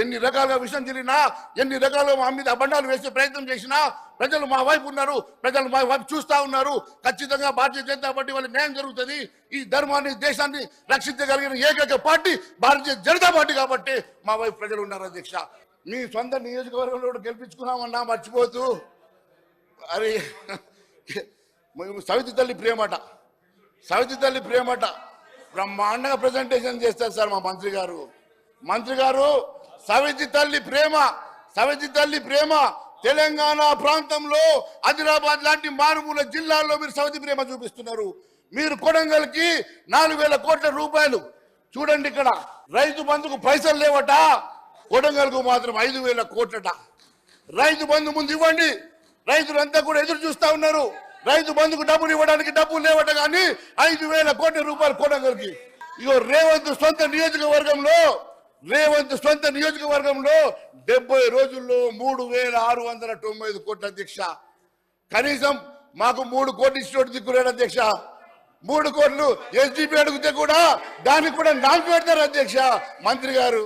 ఎన్ని రకాలుగా విషయం జరిగినా, ఎన్ని రకాలుగా మా మీద అబండాలు వేసే ప్రయత్నం చేసినా ప్రజలు మా వైపు ఉన్నారు, ప్రజలు మా వైపు చూస్తా ఉన్నారు. ఖచ్చితంగా భారతీయ జనతా పార్టీ వాళ్ళకి న్యాయం జరుగుతుంది. ఈ ధర్మాన్ని, దేశాన్ని రక్షించగలిగిన ఏకైక పార్టీ భారతీయ జనతా పార్టీ కాబట్టి మా వైపు ప్రజలు ఉన్నారు. అధ్యక్ష, మీ సొంత నియోజకవర్గంలో గెలిపించుకున్నామన్నా మర్చిపోతూ, అరే సవితి తల్లి ప్రేమట, సవితి తల్లి ప్రేమట బ్రహ్మాండంగా ప్రజెంటేషన్ చేస్తారు సార్ మా మంత్రి గారు. సవితి తల్లి ప్రేమ, సవితి తల్లి ప్రేమ తెలంగాణ ప్రాంతంలో ఆదిలాబాద్ లాంటి మారుమూల జిల్లాల్లో మీరు సవితి ప్రేమ చూపిస్తున్నారు. మీరు కొడంగల్కి 4,000 కోట్ల రూపాయలు చూడండి. ఇక్కడ రైతు బంధుకు పైసలు లేవట, కొడంగల్కు మాత్రం 5,000 కోట్లట. రైతు బంధు ముందు ఇవ్వండి, రైతులంతా కూడా ఎదురు చూస్తా ఉన్నారు. రైతు బంధుకు డబ్బులు ఇవ్వడానికి డబ్బులు లేవట, కానీ 5,000 కోట్ల రూపాయలు కొడంగల్కి. ఇగో రేవంత్ సొంత నియోజకవర్గంలో 70 రోజుల్లో 3,695 కోట్ల అధ్యక్ష. కనీసం మాకు 3 కోట్లు ఇచ్చినట్టు దిక్కులేడు అధ్యక్ష. 3 కోట్లు ఎస్డిపి అడిగితే కూడా దానికి కూడా నాలుగు పెడతారు అధ్యక్ష మంత్రి గారు.